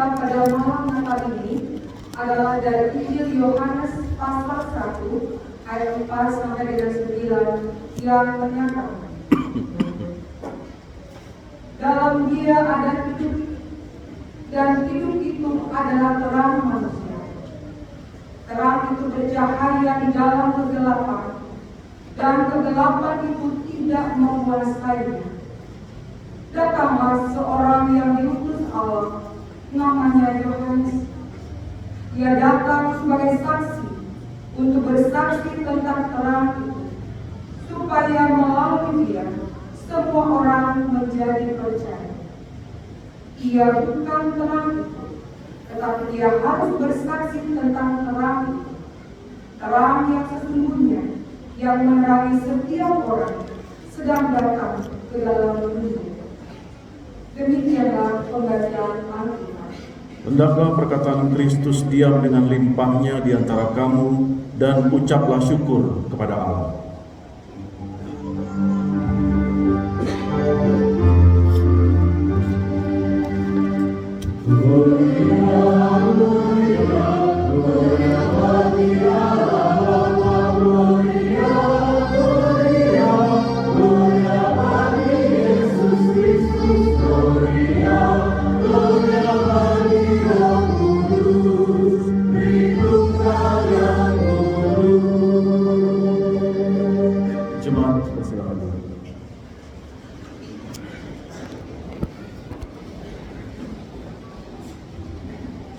kita pada malam Natal ini adalah dari Injil Yohanes pasal 1 ayat 4 sampai dengan 9 yang menyatakan, dalam Dia ada hidup, dan hidup itu adalah terang manusia. Terang itu bercahaya di dalam kegelapan, dan kegelapan itu tidak menguasainya. Datanglah seorang yang diutus Allah, namanya Yohanes. Dia datang sebagai saksi untuk bersaksi tentang terang itu, supaya melalui Dia semua orang menjadi percaya. Ia bukan terang itu, tetapi Dia harus bersaksi tentang terang itu, terang yang sesungguhnya, yang menerangi setiap orang sedang datang ke dalam dunia. Demikianlah pembacaan Alkitab. Hendaklah perkataan Kristus diam dengan limpahnya di antara kamu, dan ucaplah syukur kepada Allah.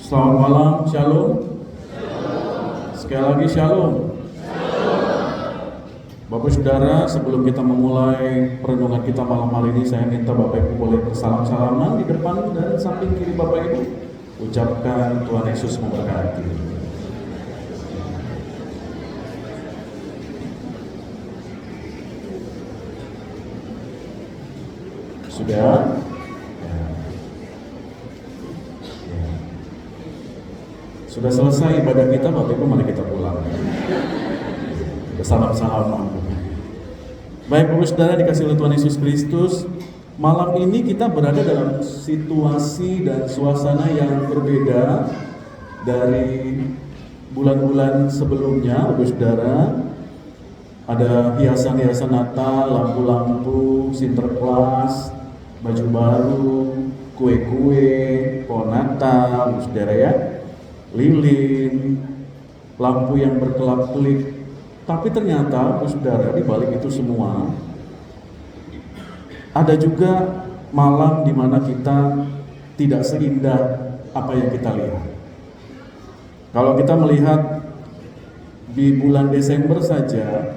Selamat malam, Shalom. Sekali lagi Shalom. Bapak Saudara, sebelum kita memulai perenungan kita malam hari ini, saya minta Bapak Ibu boleh bersalam-salaman di depan dan samping kiri Bapak Ibu. Ucapkan Tuhan Yesus memberkati. Sudah? Sudah selesai ibadah kita, Bapak Ibu, mari kita pulang. Bersama-sama. Baik Bapak Saudara, dikasih oleh Tuhan Yesus Kristus, malam ini kita berada dalam situasi dan suasana yang berbeda dari bulan-bulan sebelumnya. Bapak Saudara, ada hiasan-hiasan Natal, lampu-lampu, Sinterklas, baju baru, kue-kue, pohon Natal, Bapak Saudara ya, lilin, lampu yang berkelap-kelip. Tapi ternyata, Saudara, di balik itu semua ada juga malam di mana kita tidak seindah apa yang kita lihat. Kalau kita melihat di bulan Desember saja,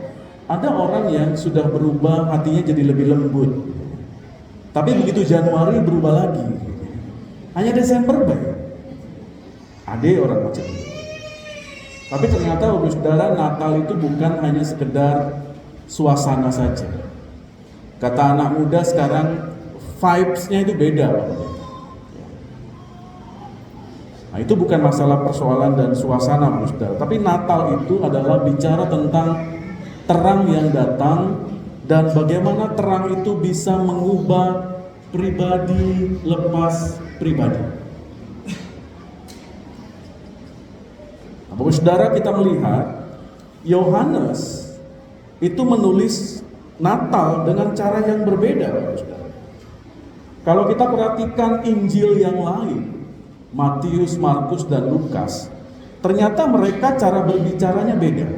ada orang yang sudah berubah, hatinya jadi lebih lembut. Tapi begitu Januari berubah lagi. Hanya Desember baik. Ada orang macam itu. Tapi ternyata Bapak Saudara, Natal itu bukan hanya sekedar suasana saja. Kata anak muda sekarang, vibes-nya itu beda. Nah, itu bukan masalah persoalan dan suasana Bapak Saudara. Tapi Natal itu adalah bicara tentang terang yang datang, dan bagaimana terang itu bisa mengubah pribadi lepas pribadi. Bapak Saudara, kita melihat Yohanes itu menulis Natal dengan cara yang berbeda, Bapak Saudara. Kalau kita perhatikan Injil yang lain, Matius, Markus, dan Lukas, ternyata mereka cara berbicaranya beda.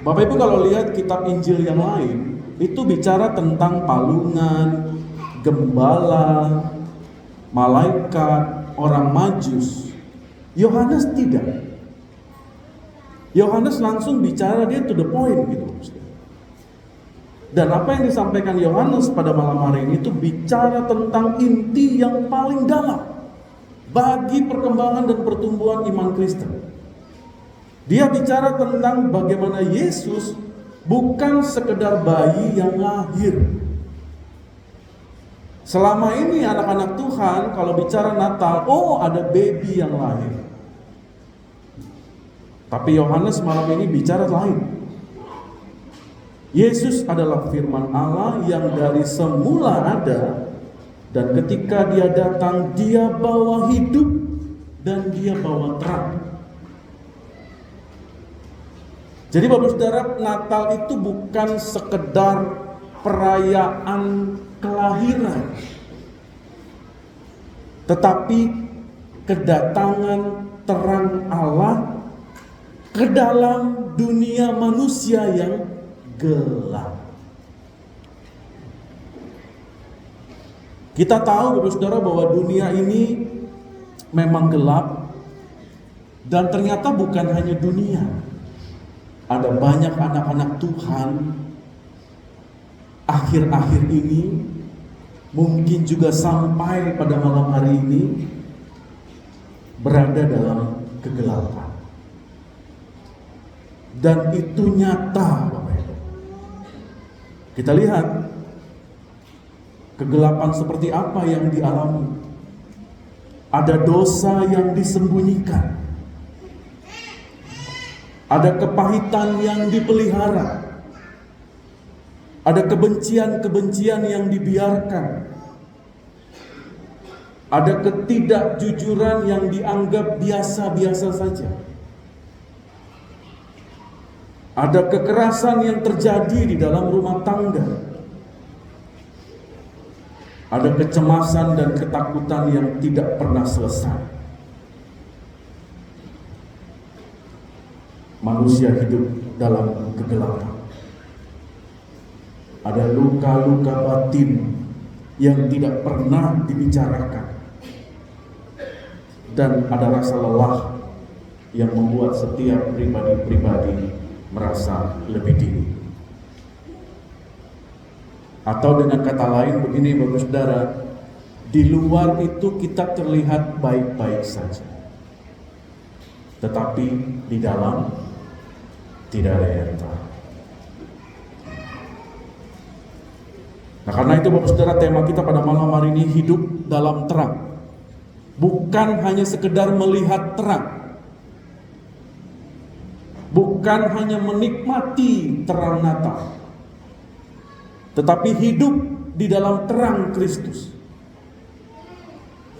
Bapak Ibu kalau lihat kitab Injil yang lain, itu bicara tentang palungan, gembala, malaikat, orang Majus. Yohanes tidak. Yohanes langsung bicara, dia to the point gitu. Dan apa yang disampaikan Yohanes pada malam hari ini itu bicara tentang inti yang paling dalam bagi perkembangan dan pertumbuhan iman Kristen. Dia bicara tentang bagaimana Yesus bukan sekedar bayi yang lahir. Selama ini anak-anak Tuhan kalau bicara Natal, oh ada baby yang lahir. Tapi Yohanes malam ini bicara lain. Yesus adalah firman Allah yang dari semula ada Dan ketika dia datang, dia bawa hidup dan dia bawa terang. Jadi Bapak Saudara, Natal itu bukan sekedar perayaan kelahiran, tetapi kedatangan terang Allah ke dalam dunia manusia yang gelap. Kita tahu Bapak Saudara bahwa dunia ini memang gelap, dan ternyata bukan hanya dunia. Ada banyak anak-anak Tuhan akhir-akhir ini, mungkin juga sampai pada malam hari ini, berada dalam kegelapan. Dan itu nyata, Bapak Ibu. Kita lihat kegelapan seperti apa yang dialami. Ada dosa yang disembunyikan. Ada kepahitan yang dipelihara. Ada kebencian-kebencian yang dibiarkan. Ada ketidakjujuran yang dianggap biasa-biasa saja. Ada kekerasan yang terjadi di dalam rumah tangga. Ada kecemasan dan ketakutan yang tidak pernah selesai. Manusia hidup dalam kegelapan. Ada luka-luka batin yang tidak pernah dibicarakan. Dan ada rasa lelah yang membuat setiap pribadi-pribadi merasa lebih dini. Atau dengan kata lain begini Bapak Saudara, di luar itu kita terlihat baik-baik saja, tetapi di dalam tidak ada yang tahu. Nah, karena itu Bapak Saudara, tema kita pada malam hari ini hidup dalam terang. Bukan hanya sekedar melihat terang, bukan hanya menikmati terang Natal, tetapi hidup di dalam terang Kristus.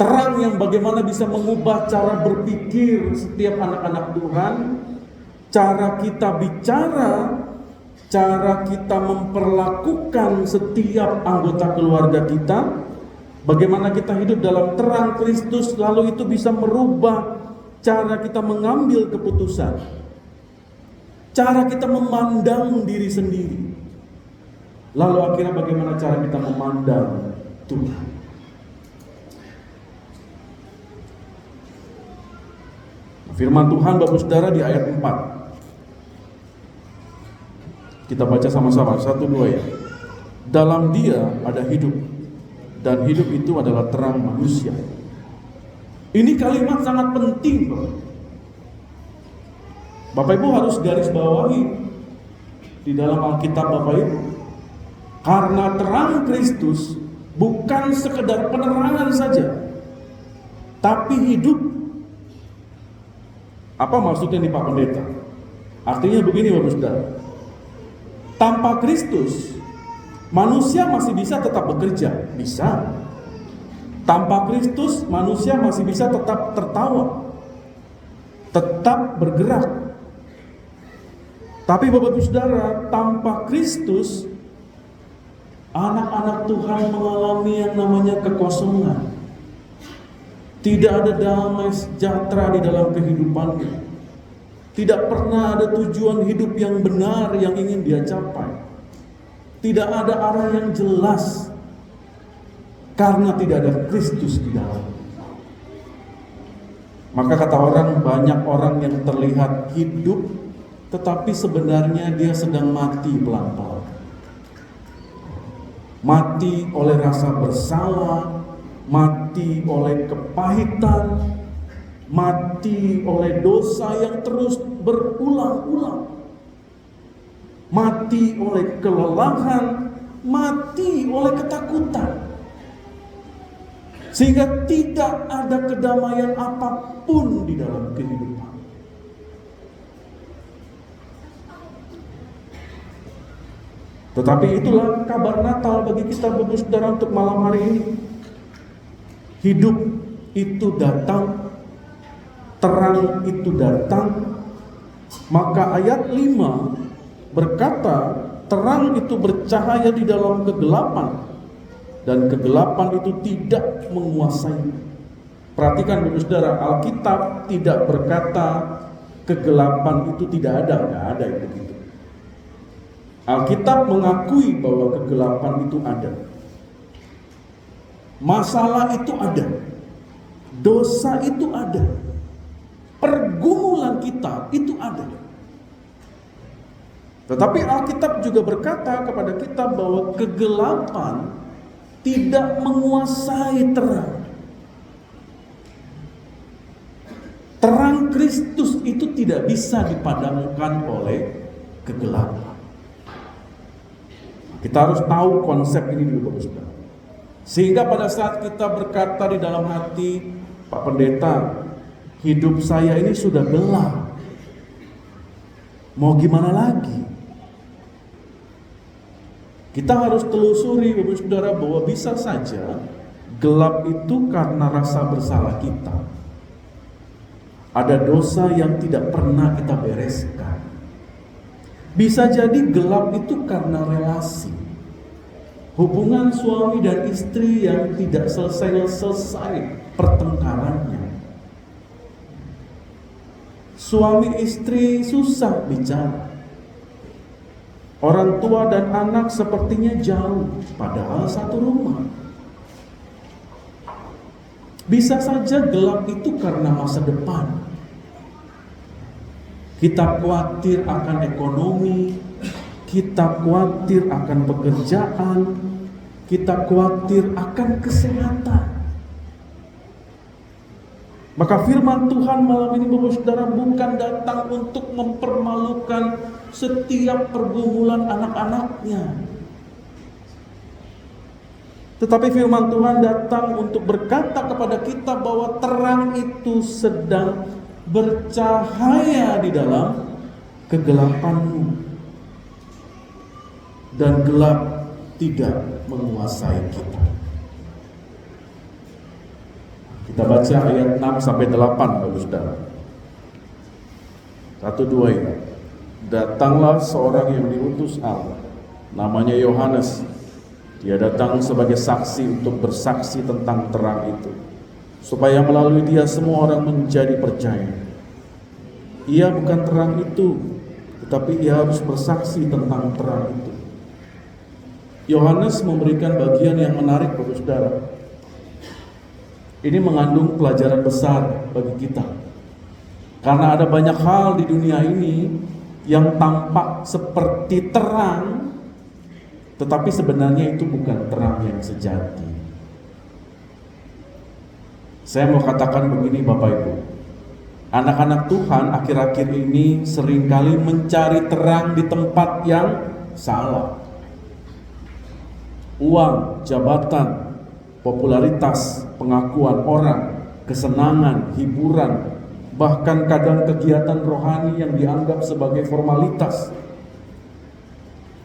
Terang yang bagaimana bisa mengubah cara berpikir setiap anak-anak Tuhan, cara kita bicara, cara kita memperlakukan setiap anggota keluarga kita. Bagaimana kita hidup dalam terang Kristus, lalu itu bisa merubah cara kita mengambil keputusan, cara kita memandang diri sendiri, lalu akhirnya bagaimana cara kita memandang Tuhan. Firman Tuhan Bapak Saudara di ayat 4. Kita baca sama-sama, 1, 2 ya. Dalam Dia ada hidup, dan hidup itu adalah terang manusia. Ini kalimat sangat penting, Bapak Ibu harus garis bawahi di dalam Alkitab Bapak Ibu. Karena terang Kristus bukan sekedar penerangan saja, tapi hidup. Apa maksudnya nih Pak Pendeta? Artinya begini Bapak Saudara, tanpa Kristus manusia masih bisa tetap bekerja, bisa. Tanpa Kristus manusia masih bisa tetap tertawa, tetap bergerak. Tapi Bapak Ibu Saudara, tanpa Kristus anak-anak Tuhan mengalami yang namanya kekosongan. Tidak ada damai sejahtera di dalam kehidupannya. Tidak pernah ada tujuan hidup yang benar yang ingin dia capai. Tidak ada arah yang jelas karena tidak ada Kristus di dalam. Maka kata orang, banyak orang yang terlihat hidup tetapi sebenarnya dia sedang mati pelan-pelan. Mati oleh rasa bersalah, mati oleh kepahitan, mati oleh dosa yang terus berulang-ulang, mati oleh kelelahan, mati oleh ketakutan, sehingga tidak ada kedamaian apapun di dalam kehidupan. Tetapi itulah kabar Natal bagi kita Bapak Saudara untuk malam hari ini. hidup itu datang, terang itu datang, maka ayat 5 berkata, terang itu bercahaya di dalam kegelapan, dan kegelapan itu tidak menguasai. Perhatikan Bapak Saudara, Alkitab tidak berkata kegelapan itu tidak ada, nggak ada itu gitu. Alkitab mengakui bahwa kegelapan itu ada. Masalah itu ada. Dosa itu ada. Pergumulan kita itu ada. Tetapi Alkitab juga berkata kepada kita bahwa kegelapan tidak menguasai terang. Terang Kristus itu tidak bisa dipadamkan oleh kegelapan. Kita harus tahu konsep ini dulu, Bapak Saudara. Sehingga pada saat kita berkata di dalam hati, Pak Pendeta, hidup saya ini sudah gelap. Mau gimana lagi? Kita harus telusuri, Bapak Saudara, bahwa bisa saja gelap itu karena rasa bersalah kita. Ada dosa yang tidak pernah kita bereskan. Bisa jadi gelap itu karena relasi. Hubungan suami dan istri yang tidak selesai pertengkarannya. Suami istri susah bicara. Orang tua dan anak sepertinya jauh, padahal satu rumah. Bisa saja gelap itu karena masa depan. Kita khawatir akan ekonomi, kita khawatir akan pekerjaan, kita khawatir akan kesehatan. Maka firman Tuhan malam ini Bapak Saudara bukan datang untuk mempermalukan setiap pergumulan anak-anaknya. Tetapi firman Tuhan datang untuk berkata kepada kita bahwa terang itu sedang bercahaya di dalam kegelapanmu, dan gelap tidak menguasai kita. Kita baca ayat 6 sampai 8, Bapak Saudara. 1-2 ini. Datanglah seorang yang diutus Allah, namanya Yohanes. Dia datang sebagai saksi untuk bersaksi tentang terang itu, supaya melalui dia semua orang menjadi percaya. Ia bukan terang itu, tetapi ia harus bersaksi tentang terang itu. Yohanes memberikan bagian yang menarik, Bapak Saudara. Ini mengandung pelajaran besar bagi kita. Karena ada banyak hal di dunia ini yang tampak seperti terang, tetapi sebenarnya itu bukan terang yang sejati. Saya mau katakan begini Bapak Ibu, anak-anak Tuhan akhir-akhir ini seringkali mencari terang di tempat yang salah. Uang, jabatan, popularitas, pengakuan orang, kesenangan, hiburan, bahkan kadang kegiatan rohani yang dianggap sebagai formalitas.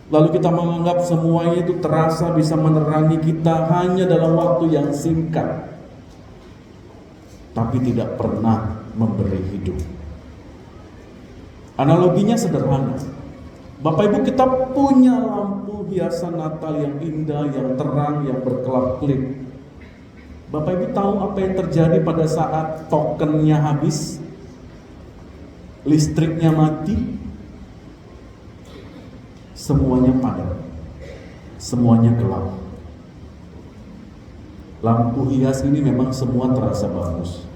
Lalu kita menganggap semuanya itu terasa bisa menerangi kita hanya dalam waktu yang singkat, tapi tidak pernah memberi hidup. Analoginya sederhana. Bapak Ibu, kita punya lampu hiasan Natal yang indah, yang terang, yang berkelap-kelip. Bapak Ibu tahu apa yang terjadi pada saat tokennya habis, listriknya mati? Semuanya padam, semuanya gelap. Lampu hias ini memang semua terasa bagus,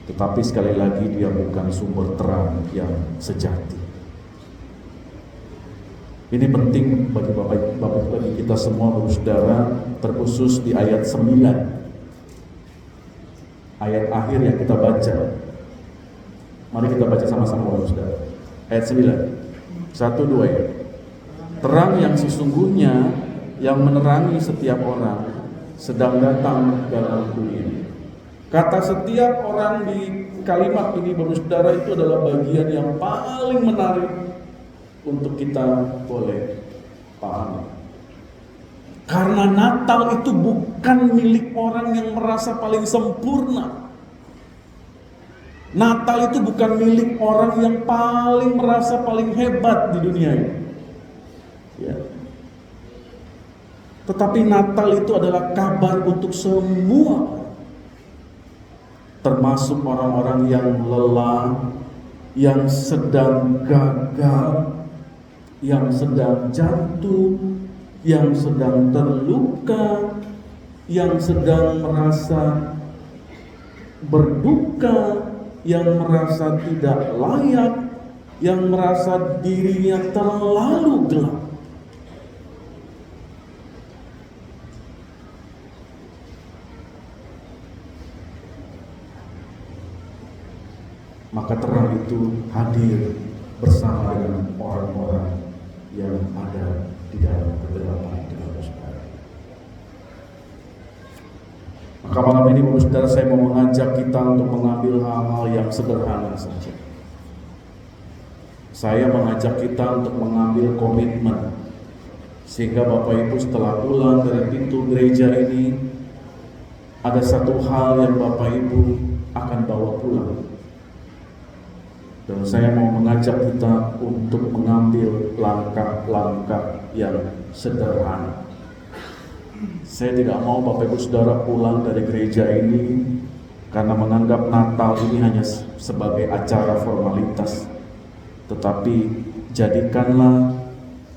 tetapi sekali lagi dia bukan sumber terang yang sejati. Ini penting bagi Bapak, bagi kita semua, Bapak Saudara, terkhusus di ayat 9. Ayat akhir yang kita baca. Mari kita baca sama-sama, Bapak Saudara. Ayat 9. 1-2 ya. Terang yang sesungguhnya yang menerangi setiap orang sedang datang dalam dunia. Kata setiap orang di kalimat ini, Bapak Saudara, itu adalah bagian yang paling menarik untuk kita boleh pahami. Karena Natal itu bukan milik orang yang merasa paling sempurna. Natal itu bukan milik orang yang paling merasa paling hebat di dunia ini. Ya. Tetapi Natal itu adalah kabar untuk semua, termasuk orang-orang yang lelah, yang sedang gagal, yang sedang jatuh, yang sedang terluka, yang sedang merasa berduka, yang merasa tidak layak, yang merasa dirinya terlalu gelap. Maka terang itu hadir bersama dengan orang-orang yang ada di dalam kegelapan dengan saudara. Maka malam ini Bapak Saudara, saya mau mengajak kita untuk mengambil hal-hal yang sederhana saja. Saya mengajak kita untuk mengambil komitmen, sehingga Bapak Ibu setelah pulang dari pintu gereja ini, ada satu hal yang Bapak Ibu akan bawa pulang. Dan saya mau mengajak kita untuk mengambil langkah-langkah yang sederhana. Saya tidak mau Bapak Ibu Saudara pulang dari gereja ini karena menganggap Natal ini hanya sebagai acara formalitas. Tetapi jadikanlah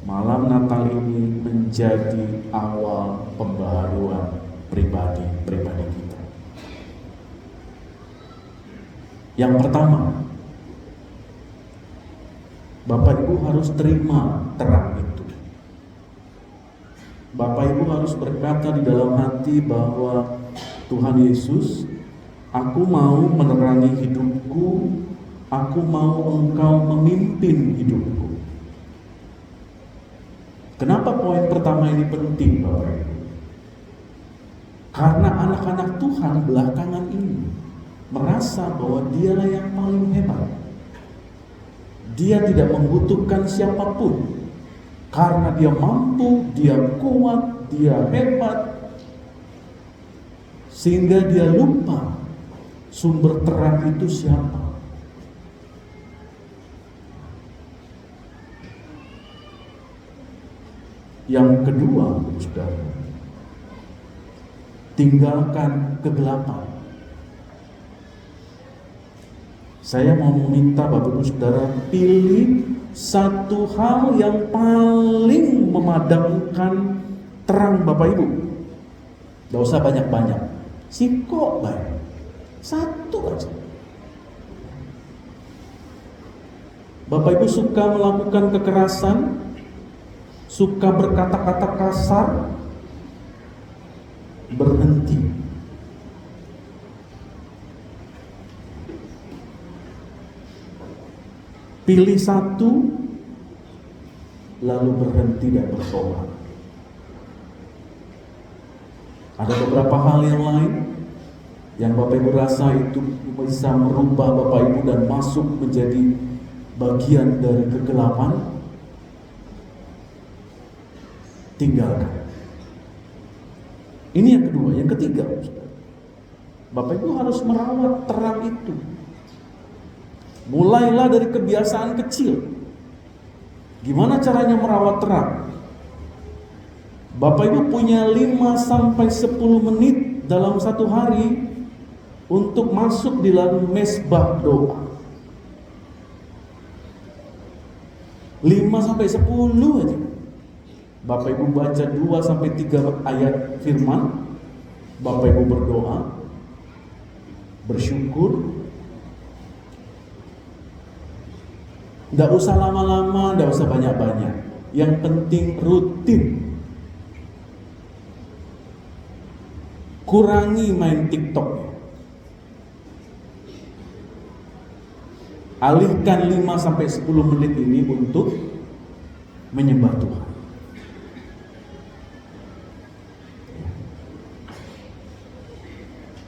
malam Natal ini menjadi awal pembaharuan pribadi kita. Yang pertama, Bapak Ibu harus terima terang itu. Bapak Ibu harus berkata di dalam hati bahwa Tuhan Yesus, aku mau menerangi hidupku, aku mau Engkau memimpin hidupku. Kenapa poin pertama ini penting, Bapak Ibu? Karena anak-anak Tuhan belakangan ini merasa bahwa dialah yang paling hebat. Dia tidak membutuhkan siapapun, karena dia mampu, dia kuat, dia hebat, sehingga dia lupa sumber terang itu siapa. Yang kedua, saudara, tinggalkan kegelapan. Saya mau meminta Bapak Ibu Saudara pilih satu hal yang paling memadamkan terang Bapak Ibu. Tidak usah banyak-banyak, sikok baik, satu aja. Bapak Ibu suka melakukan kekerasan, suka berkata-kata kasar, berhenti. Pilih satu, lalu berhenti dan bertobat. Ada beberapa hal yang lain yang Bapak Ibu rasa itu bisa merubah Bapak Ibu dan masuk menjadi bagian dari kegelapan. Tinggalkan. Ini yang kedua. Yang ketiga, Bapak Ibu harus merawat terang itu. Mulailah dari kebiasaan kecil. Gimana caranya merawat terang? Bapak Ibu punya 5-10 menit dalam satu hari untuk masuk di dalam mesbah doa. 5-10 aja. Bapak Ibu baca 2-3 ayat firman. Bapak Ibu berdoa, bersyukur. Tidak usah lama-lama, tidak usah banyak-banyak. Yang penting rutin. Kurangi main TikTok. Alihkan 5-10 menit ini untuk menyembah Tuhan.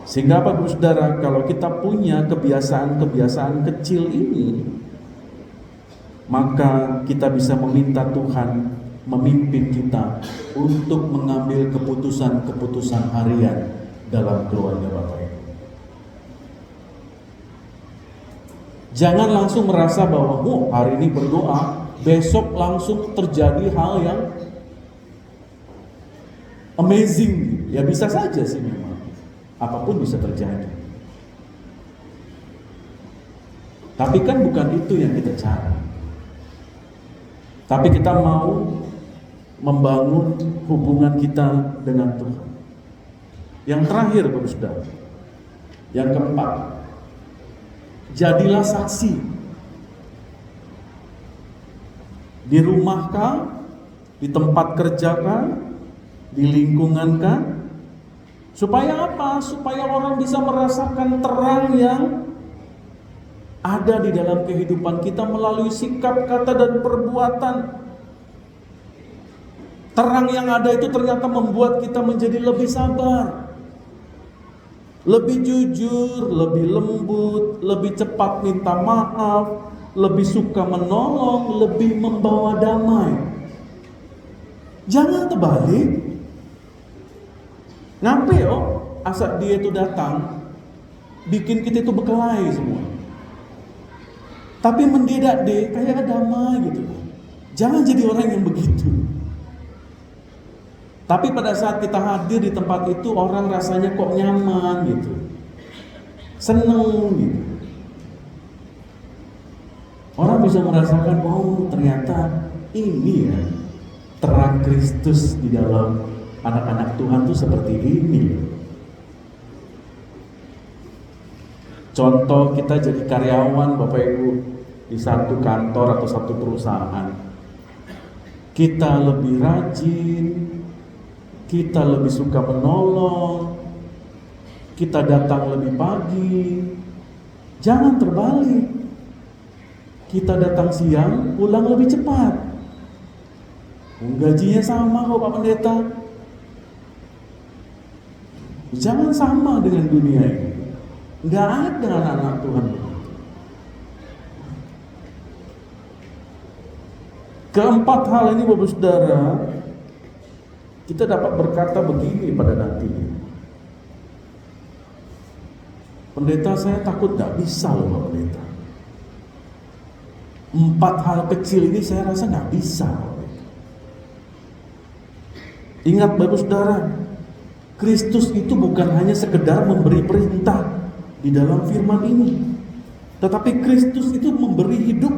Sehingga Bapak Ibu Saudara, kalau kita punya kebiasaan-kebiasaan kecil ini, maka kita bisa meminta Tuhan memimpin kita untuk mengambil keputusan-keputusan harian dalam keluarga Bapak Ibu. Jangan langsung merasa bahwa hari ini berdoa, besok langsung terjadi hal yang amazing. Ya bisa saja sih memang, apapun bisa terjadi. Tapi kan bukan itu yang kita cari. Tapi kita mau membangun hubungan kita dengan Tuhan. Yang terakhir, Bapak Saudara, yang keempat, jadilah saksi. Di rumah kah, di tempat kerja kah, di lingkungan kah? Supaya apa? Supaya orang bisa merasakan terang yang ada di dalam kehidupan kita melalui sikap, kata, dan perbuatan. Terang yang ada itu ternyata membuat kita menjadi lebih sabar, lebih jujur, lebih lembut, lebih cepat minta maaf, lebih suka menolong, lebih membawa damai. Jangan terbalik. Ngapain asal dia itu datang, bikin kita itu berkelahi semua. Tapi mendadak deh, kayak damai gitu. Jangan jadi orang yang begitu. Tapi pada saat kita hadir di tempat itu, orang rasanya kok nyaman gitu, seneng gitu. Orang bisa merasakan, oh ternyata ini ya terang Kristus di dalam anak-anak Tuhan tuh seperti ini. Contoh, kita jadi karyawan Bapak Ibu di satu kantor atau satu perusahaan, kita lebih rajin, kita lebih suka menolong, kita datang lebih pagi. Jangan terbalik, kita datang siang, pulang lebih cepat. Gajinya sama kok Pak Pendeta. Jangan sama dengan dunia ini. Nggak ada anak-anak Tuhan. Keempat hal ini Bapak Saudara, kita dapat berkata begini pada nantinya. Pendeta, saya takut gak bisa loh Pak Pendeta. 4 hal kecil ini saya rasa gak bisa. Ingat Bapak Saudara, Kristus itu bukan hanya sekedar memberi perintah di dalam firman ini, tetapi Kristus itu memberi hidup.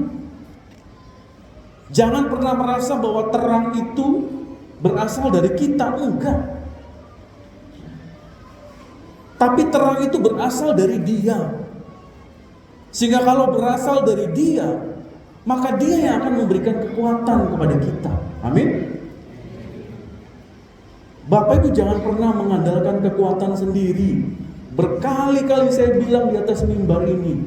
Jangan pernah merasa bahwa terang itu berasal dari kita, enggak. Tapi terang itu berasal dari Dia. Sehingga kalau berasal dari Dia, maka Dia yang akan memberikan kekuatan kepada kita. Amin. Bapak Ibu jangan pernah mengandalkan kekuatan sendiri. Berkali-kali saya bilang di atas mimbar ini,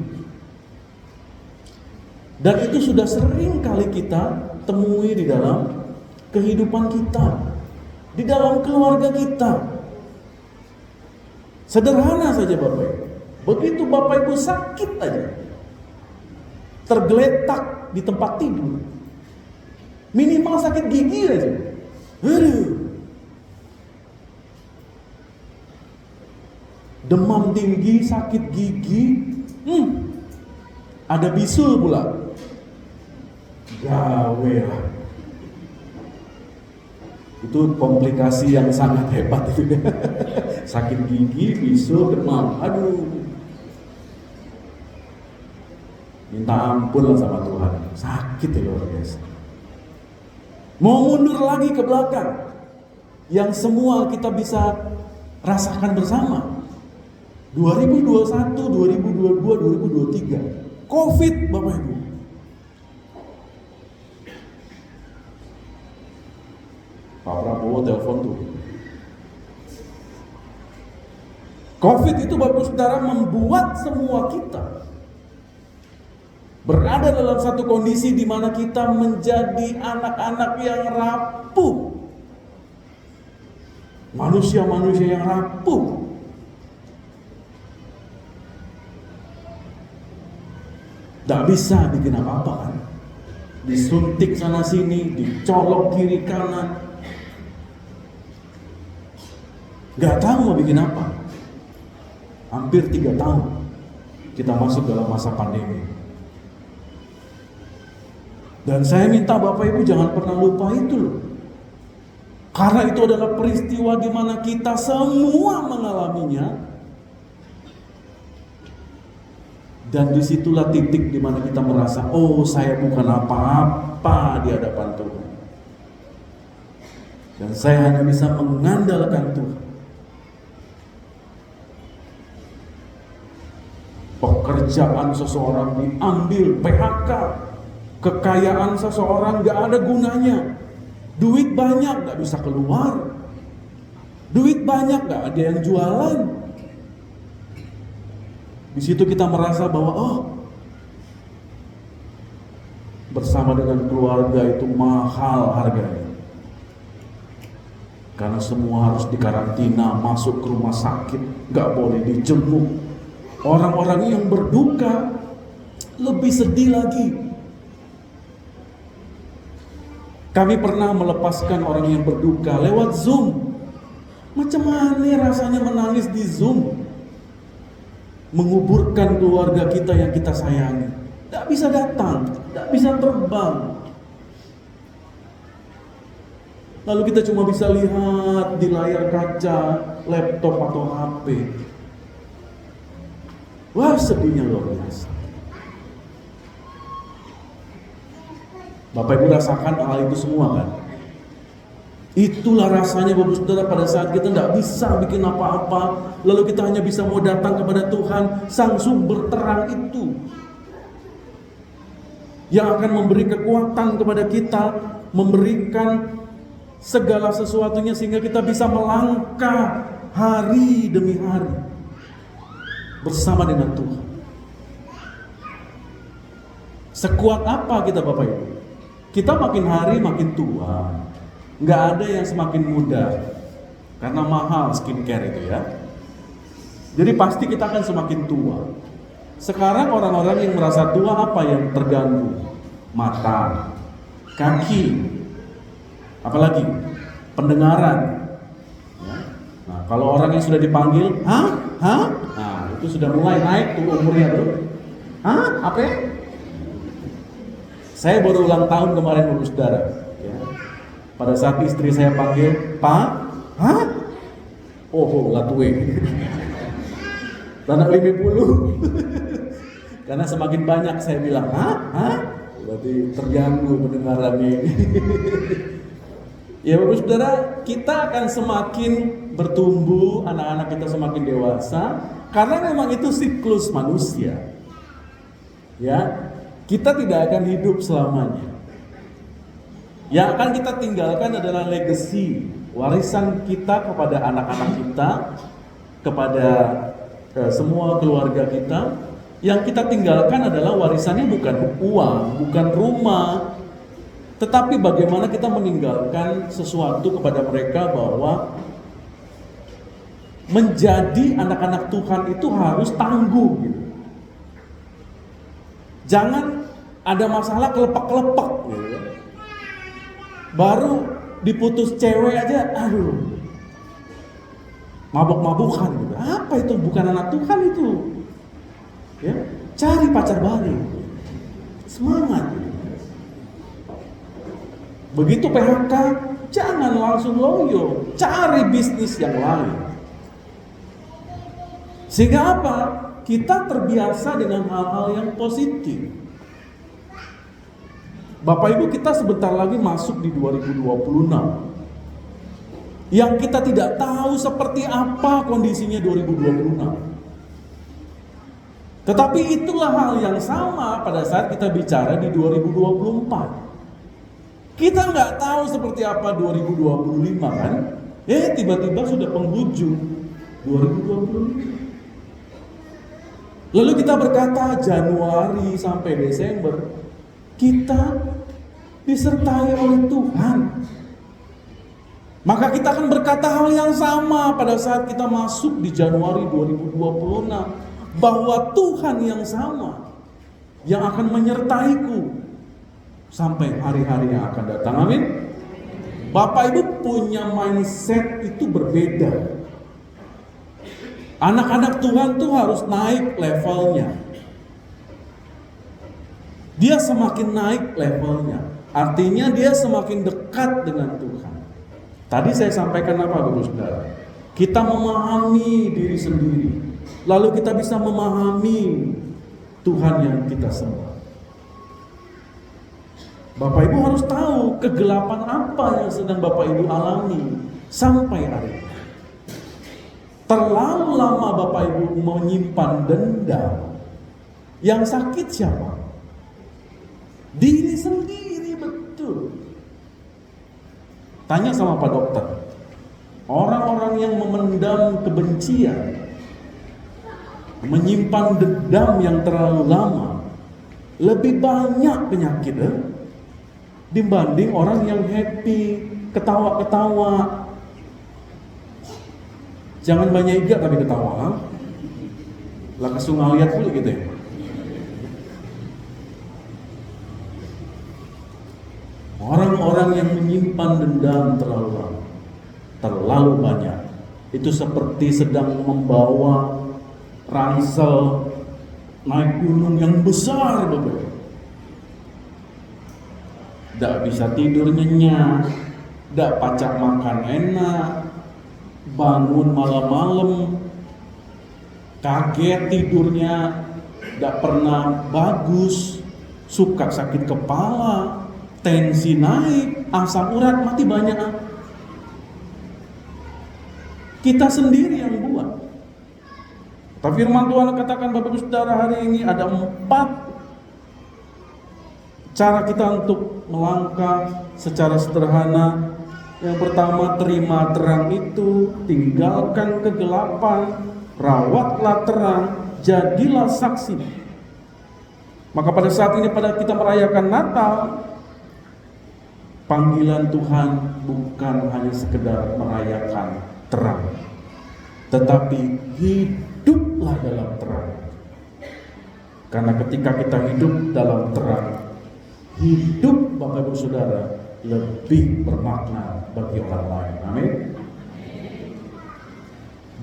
dan itu sudah sering kali kita temui di dalam kehidupan kita, di dalam keluarga kita. Sederhana saja Bapak Ibu. Begitu Bapak Ibu sakit aja, tergeletak di tempat tidur, minimal sakit gigi aja, demam tinggi, sakit gigi, ada bisul pula, gawe lah. Itu komplikasi yang sangat hebat itu. Sakit gigi, bisul, demam, aduh, minta ampun lah sama Tuhan, sakit ya luar biasa. Mau mundur lagi ke belakang, yang semua kita bisa rasakan bersama. 2021, 2022, 2023, COVID Bapak Ibu. Pak Prabowo telepon tuh. COVID itu Bapak Saudara membuat semua kita berada dalam satu kondisi di mana kita menjadi anak-anak yang rapuh. Manusia-manusia yang rapuh. Tidak bisa bikin apa-apa kan. disuntik sana sini, dicolok kiri kanan. Gak tahu mau bikin apa. Hampir 3 tahun kita masuk dalam masa pandemi. Dan saya minta Bapak Ibu jangan pernah lupa itu loh. Karena itu adalah peristiwa di mana kita semua mengalaminya. Dan disitulah titik di mana kita merasa, oh saya bukan apa-apa di hadapan Tuhan. Dan saya hanya bisa mengandalkan Tuhan. Pekerjaan seseorang diambil, PHK. Kekayaan seseorang gak ada gunanya. Duit banyak gak bisa keluar. Duit banyak gak ada yang jualan. Di situ kita merasa bahwa bersama dengan keluarga itu mahal harganya. Karena semua harus dikarantina, masuk ke rumah sakit, gak boleh dijenguk. Orang-orang yang berduka lebih sedih lagi. Kami pernah melepaskan orang yang berduka lewat Zoom. Macam mana rasanya menangis di Zoom? Menguburkan keluarga kita yang kita sayangi. Tidak bisa datang, tidak bisa terbang. Lalu kita cuma bisa lihat di layar kaca, laptop atau HP. Wah, sedihnya luar biasa. Bapak Ibu rasakan hal itu semua kan? Itulah rasanya Bapak Saudara pada saat kita tidak bisa bikin apa-apa, lalu kita hanya bisa mau datang kepada Tuhan, Sang Sumber terang itu, yang akan memberi kekuatan kepada kita, memberikan segala sesuatunya sehingga kita bisa melangkah hari demi hari bersama dengan Tuhan. Sekuat apa kita Bapak Ibu? Kita makin hari makin tua. Nggak ada yang semakin muda, karena mahal skincare itu ya. Jadi pasti kita akan semakin tua. Sekarang orang-orang yang merasa tua apa yang terganggu? Mata, kaki, apalagi pendengaran. Ya. Nah, kalau orang yang sudah dipanggil, nah itu sudah mulai naik tuh umurnya tuh. Apa? Saya baru ulang tahun kemarin Bapak Saudara. Pada saat istri saya panggil, Pak, oh, latue. Tanah 50. Karena semakin banyak saya bilang, berarti terganggu pendengarannya ini. Ya Bapak Saudara, kita akan semakin bertumbuh, anak-anak kita semakin dewasa, karena memang itu siklus manusia. Ya, kita tidak akan hidup selamanya. Yang akan kita tinggalkan adalah legacy, warisan kita kepada anak-anak kita, kepada semua keluarga kita. Yang kita tinggalkan adalah warisannya bukan uang, bukan rumah, tetapi bagaimana kita meninggalkan sesuatu kepada mereka bahwa menjadi anak-anak Tuhan itu harus tangguh gitu. Jangan ada masalah kelepek-kelepek gitu. Baru diputus cewek aja, mabuk-mabukan gitu. Apa itu? Bukan anak Tuhan itu. Ya, cari pacar baru. Semangat. Begitu PHK, jangan langsung loyo, cari bisnis yang lain. Sehingga apa? Kita terbiasa dengan hal-hal yang positif. Bapak Ibu, kita sebentar lagi masuk di 2026. Yang kita tidak tahu seperti apa kondisinya 2026. Tetapi itulah hal yang sama pada saat kita bicara di 2024. Kita nggak tahu seperti apa 2025 kan? Tiba-tiba sudah penghujung 2025. Lalu kita berkata Januari sampai Desember kita disertai oleh Tuhan. Maka kita akan berkata hal yang sama pada saat kita masuk di Januari 2026, bahwa Tuhan yang sama yang akan menyertaiku sampai hari-hari yang akan datang. Amin. Bapak Ibu punya mindset itu berbeda. Anak-anak Tuhan tuh harus naik levelnya. Dia semakin naik levelnya, artinya dia semakin dekat dengan Tuhan. Tadi saya sampaikan apa, Bapak Saudara? Kita memahami diri sendiri, lalu kita bisa memahami Tuhan yang kita sembah. Bapak Ibu harus tahu kegelapan apa yang sedang Bapak Ibu alami sampai hari ini. Terlalu lama Bapak Ibu menyimpan dendam. Yang sakit siapa? Diri sendiri, betul. Tanya sama Pak Dokter. Orang-orang yang memendam kebencian, menyimpan dendam yang terlalu lama, lebih banyak penyakitnya dibanding orang yang happy, ketawa-ketawa. Jangan banyak iga tapi ketawa. Lah kesungai lihat pula gitu ya. Orang-orang yang menyimpan dendam terlalu banyak, itu seperti sedang membawa ransel naik gunung yang besar, Bapak. Tidak bisa tidur nyenyak, tidak pacak makan enak, bangun malam-malam, kaget tidurnya, tidak pernah bagus, suka sakit kepala, tensi naik, asam urat, mati banyak. Kita sendiri yang buat. Tapi firman Tuhan katakan Bapak Ibu Saudara, hari ini ada 4 cara kita untuk melangkah secara sederhana. Yang pertama, terima terang itu, tinggalkan kegelapan, rawatlah terang, jadilah saksi. Maka pada saat ini, pada kita merayakan Natal, panggilan Tuhan bukan hanya sekedar merayakan terang, tetapi hiduplah dalam terang. Karena ketika kita hidup dalam terang, hidup Bapak Ibu Saudara lebih bermakna bagi orang lain. Amin.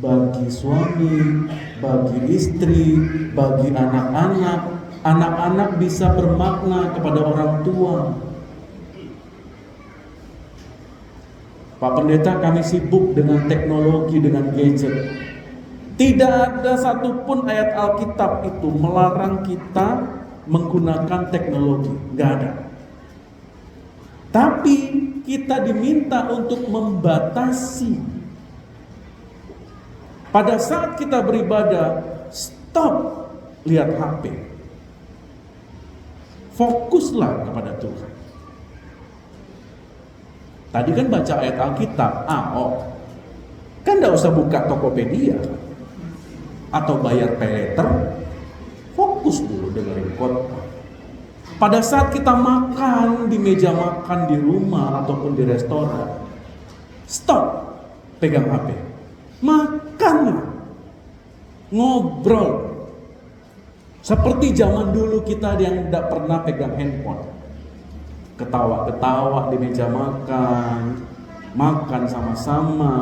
Bagi suami, bagi istri, bagi anak-anak, anak-anak bisa bermakna kepada orang tua. Pak Pendeta, kami sibuk dengan teknologi, dengan gadget. Tidak ada satupun ayat Alkitab itu melarang kita menggunakan teknologi, nggak ada. Tapi kita diminta untuk membatasi. Pada saat kita beribadah, stop lihat HP. Fokuslah kepada Tuhan. Tadi kan baca ayat Alkitab, kan nggak usah buka Tokopedia atau bayar paylater. Fokus dulu dengerin khotbah. Pada saat kita makan di meja makan di rumah ataupun di restoran, stop pegang HP. Makanlah, ngobrol. Seperti zaman dulu kita yang tidak pernah pegang handphone. Ketawa-ketawa di meja makan, makan sama-sama.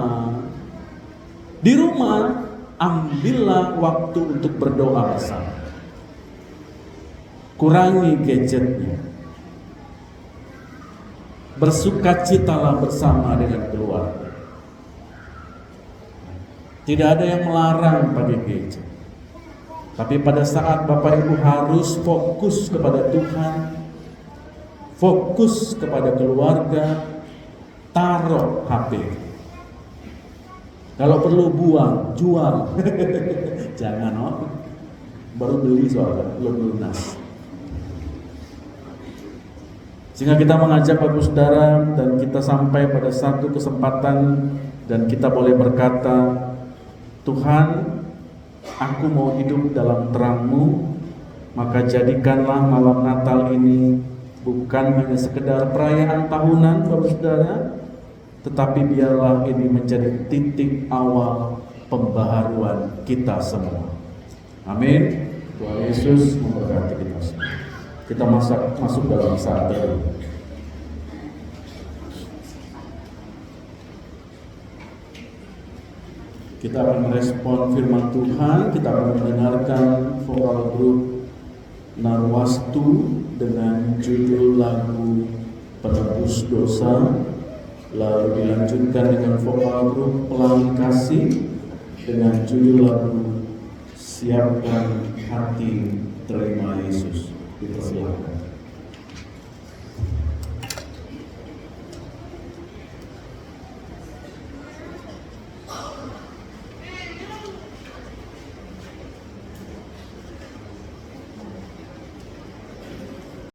Di rumah, ambillah waktu untuk berdoa bersama. Kurangi gadgetnya. Bersukacitalah bersama dengan keluarga. Tidak ada yang melarang pakai gadget. Tapi pada saat Bapak Ibu harus fokus kepada Tuhan, fokus kepada keluarga, taruh HP. Kalau perlu buang, jual. Jangan, baru beli soalnya, belum lunas. Sehingga kita mengajak Bapak Saudara dan kita sampai pada satu kesempatan dan kita boleh berkata, Tuhan, aku mau hidup dalam terang-Mu, maka jadikanlah malam Natal ini bukan hanya sekedar perayaan tahunan Bapak Saudara, tetapi biarlah ini menjadi titik awal pembaharuan kita semua. Amin. Tuhan Yesus memberkati kita semua. kita masuk dalam saat teduh. Kita akan merespon firman Tuhan, kita akan mendengarkan vokal grup Narwastu dengan judul lagu Penebus Dosa, lalu dilanjutkan dengan vokal grup Pelangi Kasih dengan judul lagu Siapkan Hati Terima Yesus. Dipersilakan.